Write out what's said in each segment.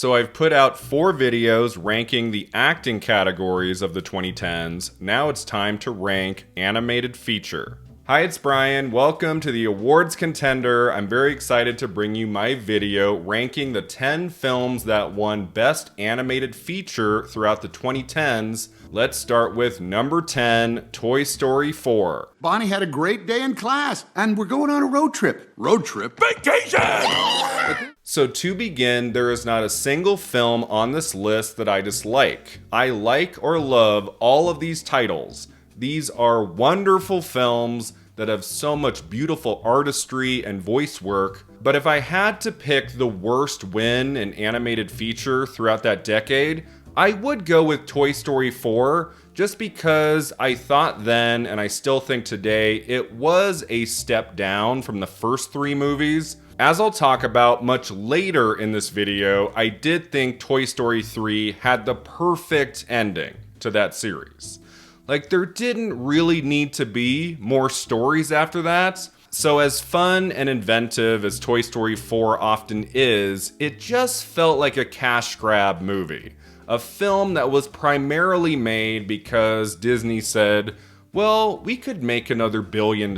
So I've put out 4 videos ranking the acting categories of the 2010s. Now it's time to rank animated feature. Hi, it's Brian. Welcome to the awards contender. I'm very excited to bring you my video ranking the 10 films that won Best Animated Feature throughout the 2010s. Let's start with number 10, Toy Story 4. Bonnie had a great day in class, and we're going on a road trip. Road trip? Vacation! So to begin, there is not a single film on this list that I dislike. I like or love all of these titles. These are wonderful films that have so much beautiful artistry and voice work. But if I had to pick the worst win in animated feature throughout that decade, I would go with Toy Story 4, just because I thought then, and I still think today, it was a step down from the first 3 movies. As I'll talk about much later in this video, I did think Toy Story 3 had the perfect ending to that series. Like, there didn't really need to be more stories after that. So as fun and inventive as Toy Story 4 often is, it just felt like a cash grab movie. A film that was primarily made because Disney said, well, we could make another $1 billion.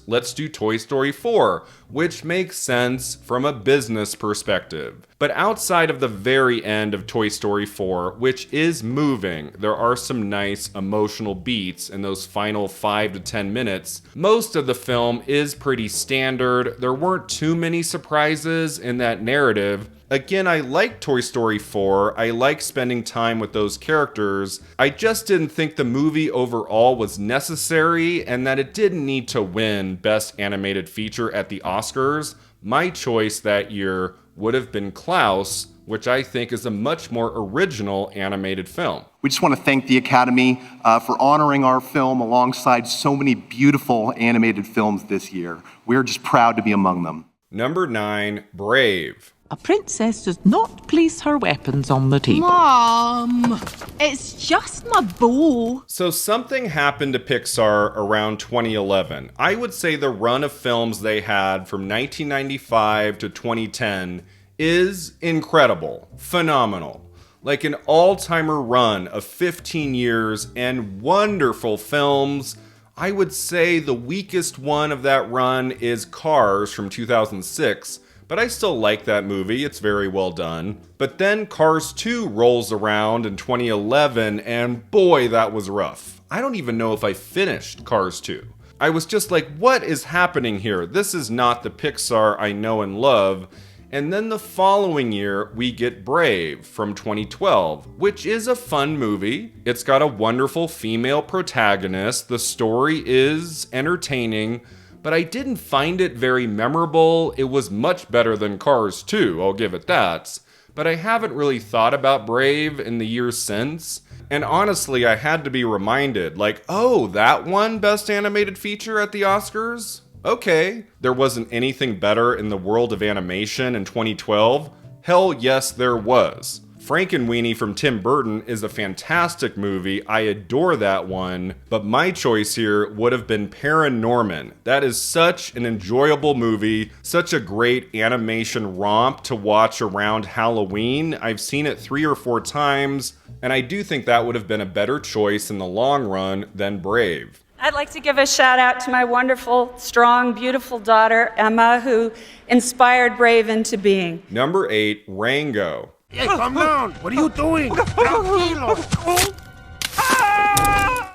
Let's do Toy Story 4, which makes sense from a business perspective. But outside of the very end of Toy Story 4, which is moving, there are some nice emotional beats in those final 5 to 10 minutes. Most of the film is pretty standard. There weren't too many surprises in that narrative. Again, I like Toy Story 4, I like spending time with those characters. I just didn't think the movie overall was necessary and that it didn't need to win Best Animated Feature at the Oscars. My choice that year would have been Klaus, which I think is a much more original animated film. We just want to thank the Academy for honoring our film alongside so many beautiful animated films this year. We're just proud to be among them. Number 9, Brave. A princess does not place her weapons on the table. Mom, it's just my bow. So something happened to Pixar around 2011. I would say the run of films they had from 1995 to 2010 is incredible, phenomenal. Like an all-timer run of 15 years and wonderful films. I would say the weakest one of that run is Cars from 2006. But I still like that movie, it's very well done. But then Cars 2 rolls around in 2011, and boy, that was rough. I don't even know if I finished Cars 2. I was just like, what is happening here? This is not the Pixar I know and love. And then the following year, we get Brave from 2012, which is a fun movie. It's got a wonderful female protagonist. The story is entertaining, but I didn't find it very memorable. It was much better than Cars 2, I'll give it that. But I haven't really thought about Brave in the years since. And honestly, I had to be reminded, like, oh, that won Best Animated Feature at the Oscars? Okay. There wasn't anything better in the world of animation in 2012? Hell yes, there was. Frankenweenie from Tim Burton is a fantastic movie. I adore that one. But my choice here would have been Paranorman. That is such an enjoyable movie, such a great animation romp to watch around Halloween. I've seen it 3 or 4 times, and I do think that would have been a better choice in the long run than Brave. I'd like to give a shout out to my wonderful, strong, beautiful daughter, Emma, who inspired Brave into being. Number 8, Rango. Hey, calm down. What are you doing?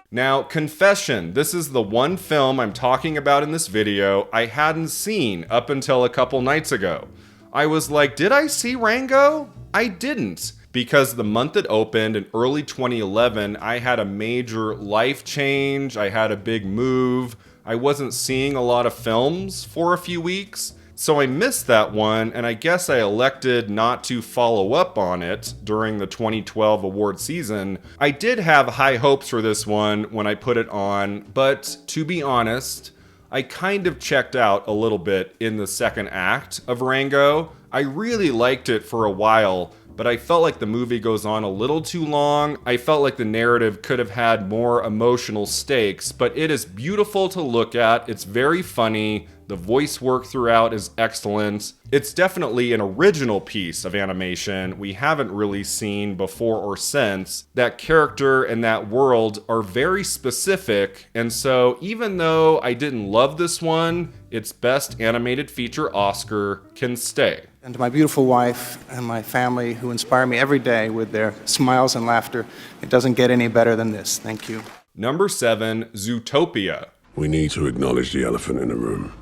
Now, confession, this is the one film I'm talking about in this video I hadn't seen up until a couple nights ago. I was like, did I see Rango? I didn't. Because the month it opened in early 2011, I had a major life change. I had a big move. I wasn't seeing a lot of films for a few weeks. So I missed that one, and I guess I elected not to follow up on it during the 2012 award season. I did have high hopes for this one when I put it on, but to be honest, I kind of checked out a little bit in the second act of Rango. I really liked it for a while, but I felt like the movie goes on a little too long. I felt like the narrative could have had more emotional stakes, but it is beautiful to look at. It's very funny. The voice work throughout is excellent. It's definitely an original piece of animation we haven't really seen before or since. That character and that world are very specific, and so even though I didn't love this one, its Best Animated Feature Oscar can stay. And to my beautiful wife and my family who inspire me every day with their smiles and laughter, it doesn't get any better than this. Thank you. Number 7, Zootopia. We need to acknowledge the elephant in the room.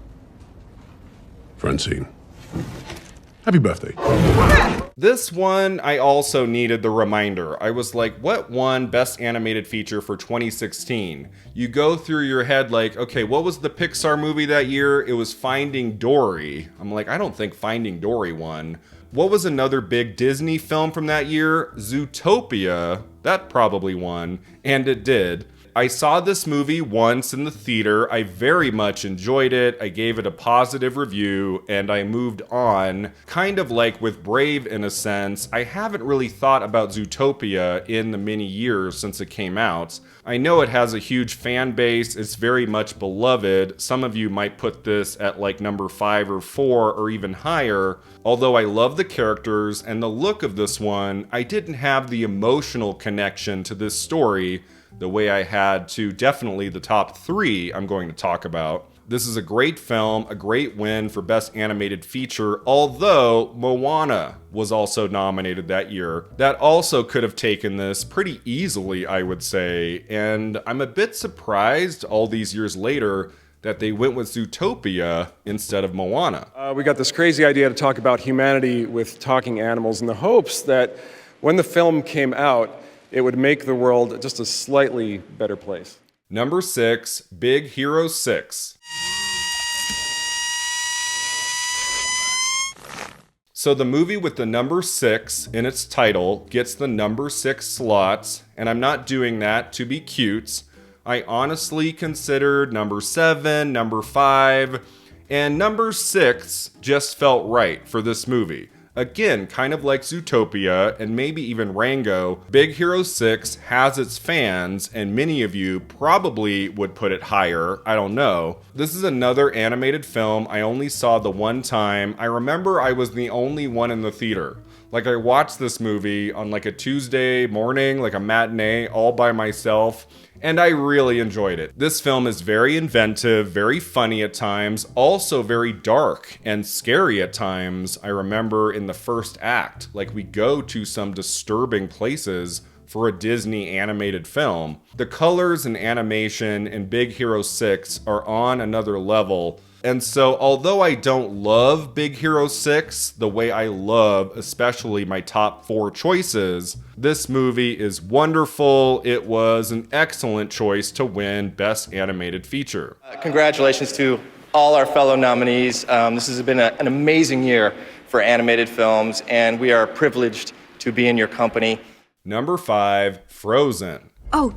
Francine. Happy birthday. This one, I also needed the reminder. I was like, what won Best Animated Feature for 2016? You go through your head like, okay, what was the Pixar movie that year? It was Finding Dory. I'm like, I don't think Finding Dory won. What was another big Disney film from that year? Zootopia. That probably won, and it did. I saw this movie once in the theater. I very much enjoyed it. I gave it a positive review, and I moved on. Kind of like with Brave in a sense, I haven't really thought about Zootopia in the many years since it came out. I know it has a huge fan base. It's very much beloved. Some of you might put this at like number 5 or 4 or even higher. Although I love the characters and the look of this one, I didn't have the emotional connection to this story the way I had to definitely the top 3 I'm going to talk about. This is a great film, a great win for Best Animated Feature, although Moana was also nominated that year. That also could have taken this pretty easily, I would say, and I'm a bit surprised all these years later that they went with Zootopia instead of Moana. We got this crazy idea to talk about humanity with talking animals in the hopes that when the film came out, it would make the world just a slightly better place. Number 6, Big Hero 6. So the movie with the number 6 in its title gets the number 6 slot, and I'm not doing that to be cute. I honestly considered number 7, number 5, and number 6 just felt right for this movie. Again, kind of like Zootopia and maybe even Rango, Big Hero 6 has its fans, and many of you probably would put it higher, I don't know. This is another animated film I only saw the one time. I remember I was the only one in the theater. Like, I watched this movie on like a Tuesday morning, like a matinee, all by myself, and I really enjoyed it. This film is very inventive, very funny at times, also very dark and scary at times. I remember in the first act, like, we go to some disturbing places for a Disney animated film. The colors and animation in Big Hero 6 are on another level. And so, although I don't love Big Hero 6 the way I love especially my top 4 choices, this movie is wonderful. It was an excellent choice to win Best Animated Feature. Congratulations to all our fellow nominees. This has been an amazing year for animated films, and we are privileged to be in your company. Number 5, Frozen. Oh,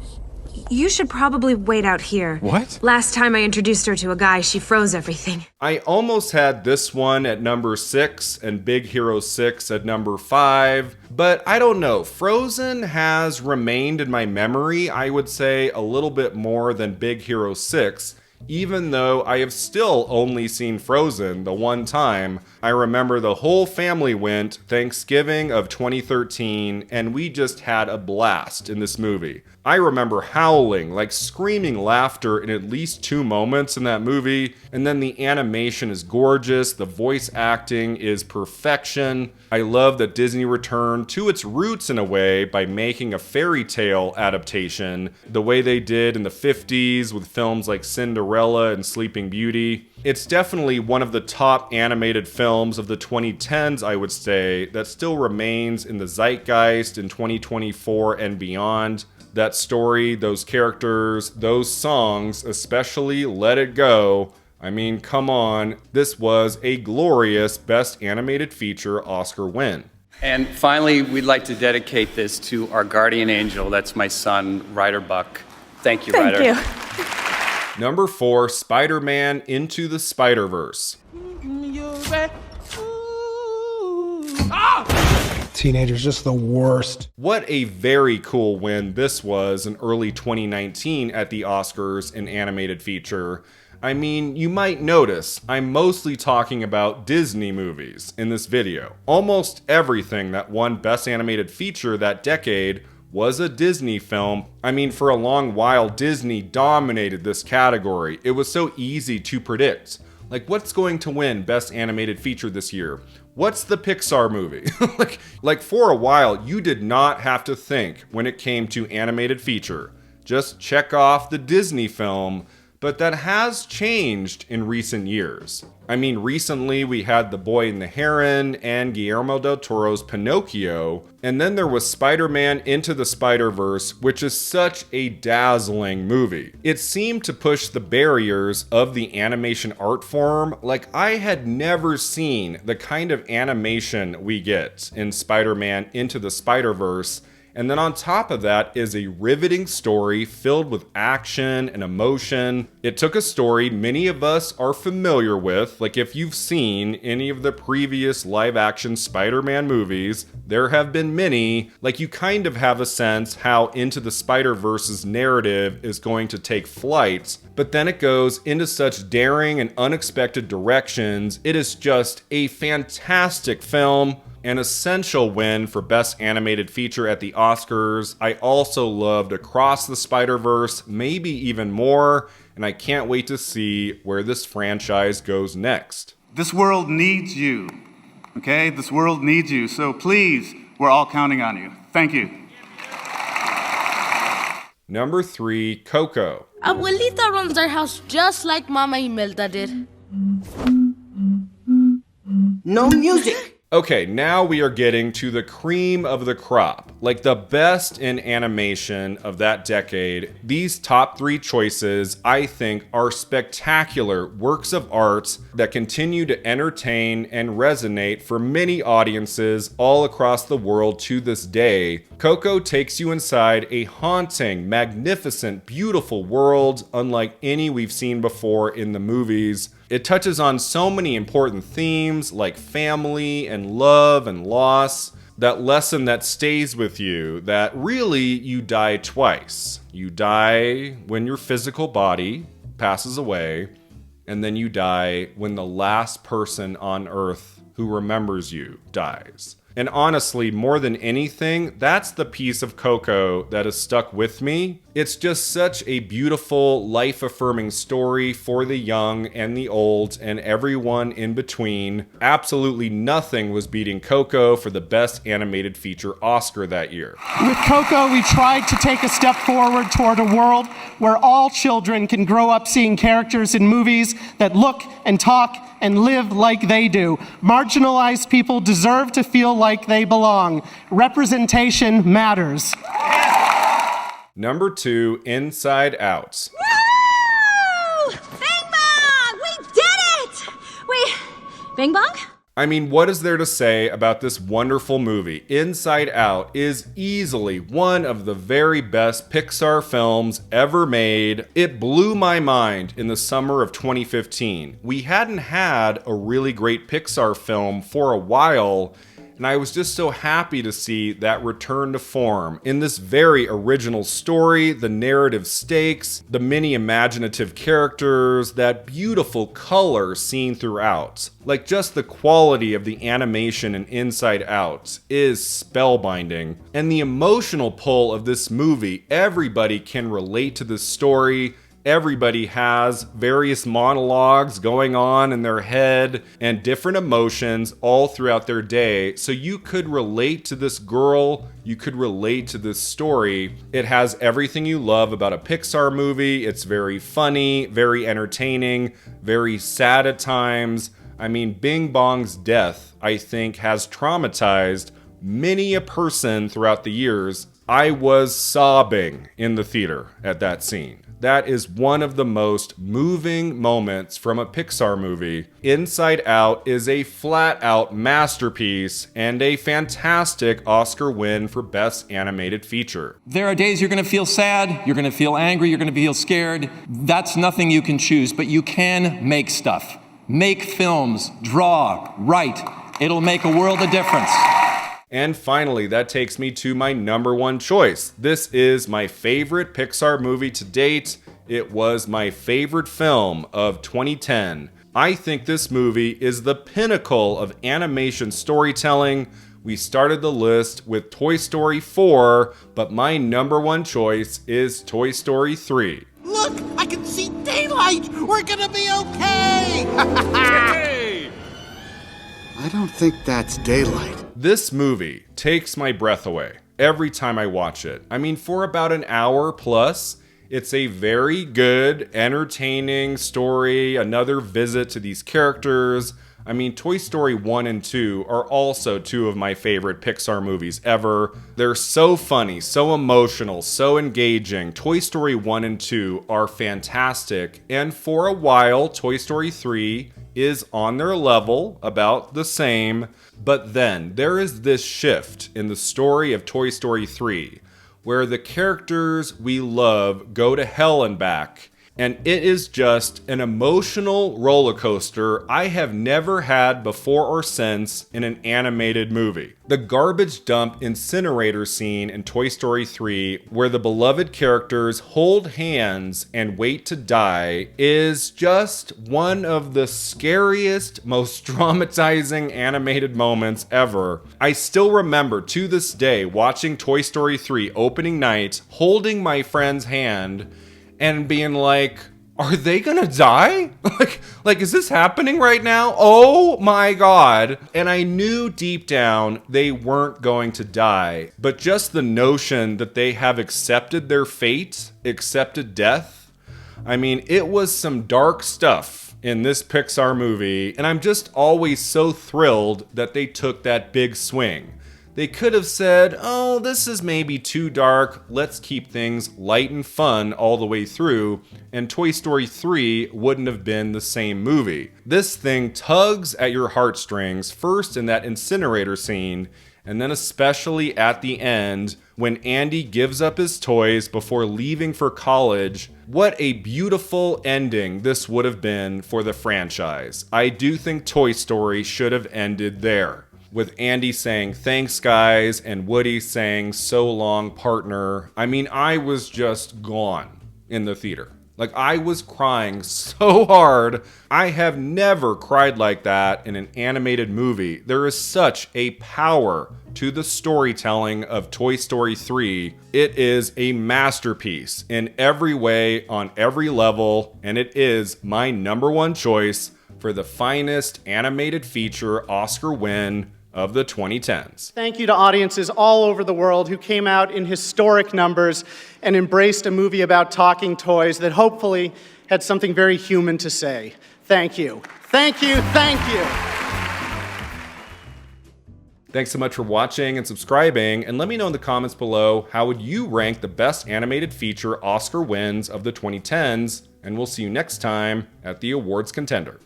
you should probably wait out here. What? Last time I introduced her to a guy, she froze everything. I almost had this one at number 6 and Big Hero 6 at number 5, but I don't know. Frozen has remained in my memory, I would say, a little bit more than Big Hero 6. Even though I have still only seen Frozen the one time. I remember the whole family went Thanksgiving of 2013, and we just had a blast in this movie. I remember howling, like screaming laughter in at least 2 moments in that movie, and then the animation is gorgeous, the voice acting is perfection. I love that Disney returned to its roots in a way by making a fairy tale adaptation, the way they did in the 50s with films like Cinderella and Sleeping Beauty. It's definitely one of the top animated films of the 2010s, I would say, that still remains in the zeitgeist in 2024 and beyond. That story, those characters, those songs, especially Let It Go. I mean, come on. This was a glorious Best Animated Feature Oscar win. And finally, we'd like to dedicate this to our guardian angel. That's my son, Ryder Buck. Thank you, Ryder. Thank you. Number 4, Spider-Man Into the Spider-Verse. Teenagers, just the worst. What a very cool win this was in early 2019 at the Oscars in animated feature. I mean, you might notice I'm mostly talking about Disney movies in this video. Almost everything that won Best Animated Feature that decade was a Disney film. I mean, for a long while, Disney dominated this category. It was so easy to predict. Like, what's going to win Best Animated Feature this year? What's the Pixar movie? like for a while, you did not have to think when it came to animated feature. Just check off the Disney film. But that has changed in recent years. I mean, recently we had The Boy and the Heron and Guillermo del Toro's Pinocchio, and then there was Spider-Man Into the Spider-Verse, which is such a dazzling movie. It seemed to push the barriers of the animation art form. Like, I had never seen the kind of animation we get in Spider-Man Into the Spider-Verse. And then on top of that is a riveting story filled with action and emotion. It took a story many of us are familiar with. Like, if you've seen any of the previous live-action Spider-Man movies, there have been many. Like, you kind of have a sense how Into the Spider-Verse's narrative is going to take flight. But then it goes into such daring and unexpected directions. It is just a fantastic film. An essential win for Best Animated Feature at the Oscars. I also loved Across the Spider-Verse, maybe even more, and I can't wait to see where this franchise goes next. This world needs you, okay? This world needs you, so please, we're all counting on you. Thank you. Number 3, Coco. Abuelita runs our house just like Mama Imelda did. No music. Okay, now we are getting to the cream of the crop, like the best in animation of that decade. These top 3 choices, I think, are spectacular works of art that continue to entertain and resonate for many audiences all across the world to this day. Coco takes you inside a haunting, magnificent, beautiful world unlike any we've seen before in the movies. It touches on so many important themes like family and love and loss, that lesson that stays with you, that really you die twice. You die when your physical body passes away, and then you die when the last person on earth who remembers you dies. And honestly, more than anything, that's the piece of Coco that has stuck with me. It's just such a beautiful, life-affirming story for the young and the old and everyone in between. Absolutely nothing was beating Coco for the Best Animated Feature Oscar that year. With Coco, we tried to take a step forward toward a world where all children can grow up seeing characters in movies that look and talk and live like they do. Marginalized people deserve to feel like they belong. Representation matters. Number 2, Inside Out. Woo! Bing bong! We did it! Bing bong? I mean, what is there to say about this wonderful movie? Inside Out is easily one of the very best Pixar films ever made. It blew my mind in the summer of 2015. We hadn't had a really great Pixar film for a while, and I was just so happy to see that return to form in this very original story, the narrative stakes, the many imaginative characters, that beautiful color seen throughout. Like, just the quality of the animation in Inside Out is spellbinding. And the emotional pull of this movie, everybody can relate to this story. Everybody has various monologues going on in their head and different emotions all throughout their day. So you could relate to this girl, you could relate to this story. It has everything you love about a Pixar movie. It's very funny, very entertaining, very sad at times. I mean, Bing Bong's death, I think, has traumatized many a person throughout the years. I was sobbing in the theater at that scene. That is one of the most moving moments from a Pixar movie. Inside Out is a flat-out masterpiece and a fantastic Oscar win for Best Animated Feature. There are days you're going to feel sad, you're going to feel angry, you're going to feel scared. That's nothing you can choose, but you can make stuff. Make films, draw, write. It'll make a world of difference. And finally, that takes me to my number one choice. This is my favorite Pixar movie to date. It was my favorite film of 2010. I think this movie is the pinnacle of animation storytelling. We started the list with Toy Story 4, but my number one choice is Toy Story 3. Look, I can see daylight. We're gonna be okay. I don't think that's daylight. This movie takes my breath away every time I watch it. I mean, for about an hour plus, it's a very good, entertaining story, another visit to these characters. I mean, Toy Story 1 and 2 are also two of my favorite Pixar movies ever. They're so funny, so emotional, so engaging. Toy Story 1 and 2 are fantastic, and for a while, Toy Story 3 is on their level, about the same. But then, there is this shift in the story of Toy Story 3, where the characters we love go to hell and back. And it is just an emotional roller coaster I have never had before or since in an animated movie. The garbage dump incinerator scene in Toy Story 3, where the beloved characters hold hands and wait to die, is just one of the scariest, most traumatizing animated moments ever. I still remember to this day watching Toy Story 3 opening night, holding my friend's hand, and being like, are they gonna die? like, is this happening right now? Oh my God. And I knew deep down they weren't going to die, but just the notion that they have accepted their fate, accepted death. I mean, it was some dark stuff in this Pixar movie, and I'm just always so thrilled that they took that big swing. They could have said, oh, this is maybe too dark, let's keep things light and fun all the way through, and Toy Story 3 wouldn't have been the same movie. This thing tugs at your heartstrings, first in that incinerator scene, and then especially at the end, when Andy gives up his toys before leaving for college. What a beautiful ending this would have been for the franchise. I do think Toy Story should have ended there, with Andy saying, thanks guys, and Woody saying, so long partner. I mean, I was just gone in the theater. Like, I was crying so hard. I have never cried like that in an animated movie. There is such a power to the storytelling of Toy Story 3. It is a masterpiece in every way, on every level, and it is my number one choice for the finest animated feature Oscar win of the 2010s. Thank you to audiences all over the world who came out in historic numbers and embraced a movie about talking toys that hopefully had something very human to say. Thank you. Thank you. Thank you. Thanks so much for watching and subscribing, and let me know in the comments below, how would you rank the best animated feature Oscar wins of the 2010s, and we'll see you next time at the awards contender.